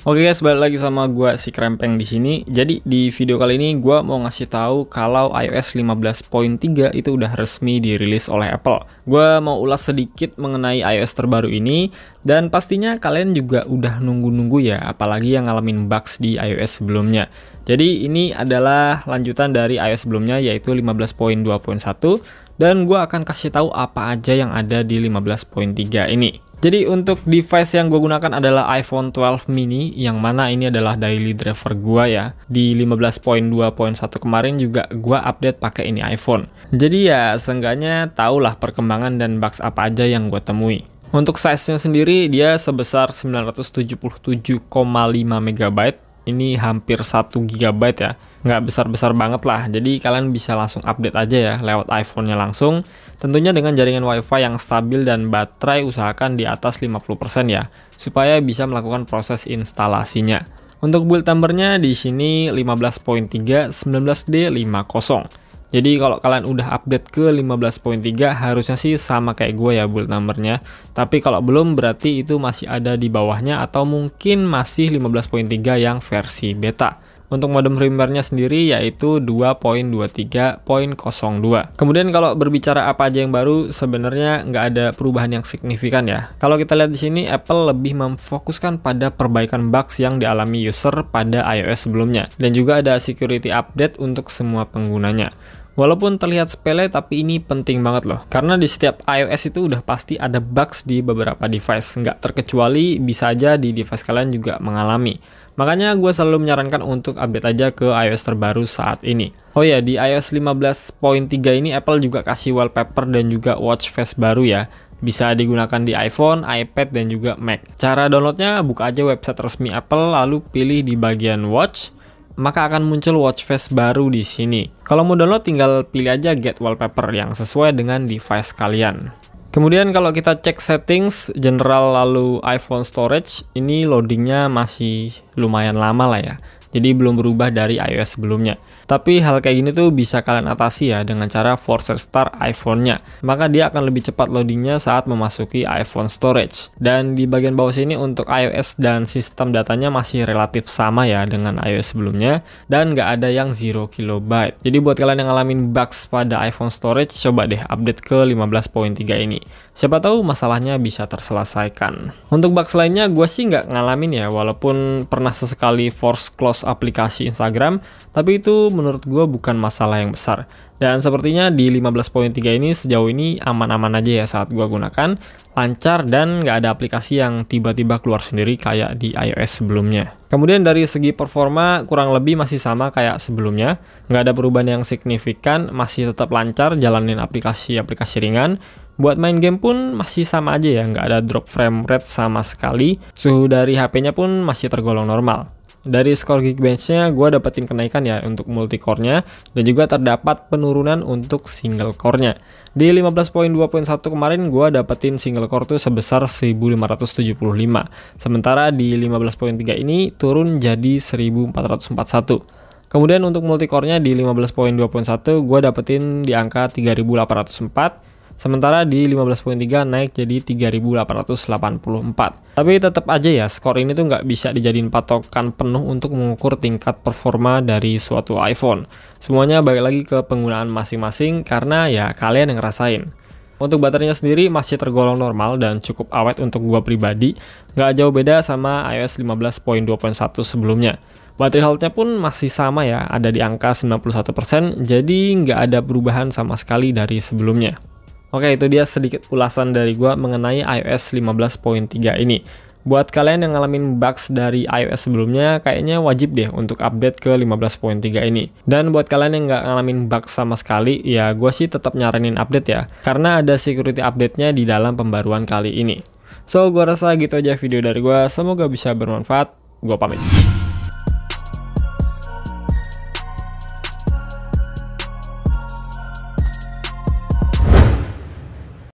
Oke guys, balik lagi sama gua si Krempeng di sini. Jadi di video kali ini gua mau ngasih tahu kalau iOS 15.3 itu udah resmi dirilis oleh Apple. Gua mau ulas sedikit mengenai iOS terbaru ini dan pastinya kalian juga udah nunggu-nunggu ya, apalagi yang ngalamin bugs di iOS sebelumnya. Jadi ini adalah lanjutan dari iOS sebelumnya yaitu 15.2.1 dan gua akan kasih tahu apa aja yang ada di 15.3 ini. Jadi untuk device yang gue gunakan adalah iPhone 12 mini, yang mana ini adalah daily driver gue ya. Di 15.2.1 kemarin juga gue update pakai ini iPhone. Jadi ya seenggaknya tahulah perkembangan dan bugs apa aja yang gue temui. Untuk size-nya sendiri dia sebesar 977,5 MB. Ini hampir 1 GB ya, nggak besar-besar banget lah. Jadi kalian bisa langsung update aja ya lewat iPhone-nya langsung. Tentunya dengan jaringan WiFi yang stabil dan baterai usahakan di atas 50% ya, supaya bisa melakukan proses instalasinya. Untuk build number-nya di sini 15.3 19D50. Jadi kalau kalian udah update ke 15.3 harusnya sih sama kayak gue ya build numbernya. Tapi kalau belum berarti itu masih ada di bawahnya atau mungkin masih 15.3 yang versi beta. Untuk modem firmware-nya sendiri yaitu 2.23.02. Kemudian kalau berbicara apa aja yang baru, sebenarnya nggak ada perubahan yang signifikan ya. Kalau kita lihat di sini, Apple lebih memfokuskan pada perbaikan bugs yang dialami user pada iOS sebelumnya. Dan juga ada security update untuk semua penggunanya. Walaupun terlihat sepele, tapi ini penting banget loh. Karena di setiap iOS itu udah pasti ada bugs di beberapa device. Nggak terkecuali bisa aja di device kalian juga mengalami. Makanya gue selalu menyarankan untuk update aja ke iOS terbaru saat ini. Oh ya, di iOS 15.3 ini Apple juga kasih wallpaper dan juga watch face baru ya. Bisa digunakan di iPhone, iPad, dan juga Mac. Cara downloadnya, buka aja website resmi Apple, lalu pilih di bagian watch. Maka akan muncul watch face baru di sini. Kalau mau download tinggal pilih aja get wallpaper yang sesuai dengan device kalian. Kemudian kalau kita cek settings general lalu iPhone storage, ini loadingnya masih lumayan lama lah ya. Jadi belum berubah dari iOS sebelumnya. Tapi hal kayak gini tuh bisa kalian atasi ya dengan cara force restart iPhone-nya. Maka dia akan lebih cepat loadingnya saat memasuki iPhone storage. Dan di bagian bawah sini untuk iOS dan sistem datanya masih relatif sama ya dengan iOS sebelumnya. Dan nggak ada yang 0 KB. Jadi buat kalian yang ngalamin bugs pada iPhone storage, coba deh update ke 15.3 ini. Siapa tahu masalahnya bisa terselesaikan. Untuk bugs lainnya gue sih nggak ngalamin ya, walaupun pernah sesekali force close aplikasi Instagram, tapi itu menurut gue bukan masalah yang besar. Dan sepertinya di 15.3 ini sejauh ini aman-aman aja ya saat gue gunakan, lancar dan nggak ada aplikasi yang tiba-tiba keluar sendiri kayak di iOS sebelumnya. Kemudian dari segi performa kurang lebih masih sama kayak sebelumnya, nggak ada perubahan yang signifikan, masih tetap lancar jalanin aplikasi-aplikasi ringan. Buat main game pun masih sama aja ya, nggak ada drop frame rate sama sekali. Suhu dari HP-nya pun masih tergolong normal. Dari skor Geekbench-nya gue dapetin kenaikan ya untuk multicore-nya, dan juga terdapat penurunan untuk single core-nya. Di 15.2.1 kemarin gue dapetin single core tuh sebesar 1575. Sementara di 15.3 ini turun jadi 1441. Kemudian untuk multicore-nya di 15.2.1 gue dapetin di angka 3804. Sementara di 15.3 naik jadi 3.884. Tapi tetap aja ya, skor ini tuh nggak bisa dijadiin patokan penuh untuk mengukur tingkat performa dari suatu iPhone. Semuanya balik lagi ke penggunaan masing-masing karena ya kalian yang ngerasain. Untuk baterainya sendiri masih tergolong normal dan cukup awet untuk gua pribadi. Nggak jauh beda sama iOS 15.2.1 sebelumnya. Baterai health-nya pun masih sama ya, ada di angka 91%, jadi nggak ada perubahan sama sekali dari sebelumnya. Oke, itu dia sedikit ulasan dari gua mengenai iOS 15.3 ini. Buat kalian yang ngalamin bugs dari iOS sebelumnya, kayaknya wajib deh untuk update ke 15.3 ini. Dan buat kalian yang nggak ngalamin bugs sama sekali, ya gua sih tetap nyaranin update ya. Karena ada security update-nya di dalam pembaruan kali ini. So, gua rasa gitu aja video dari gua. Semoga bisa bermanfaat. Gua pamit.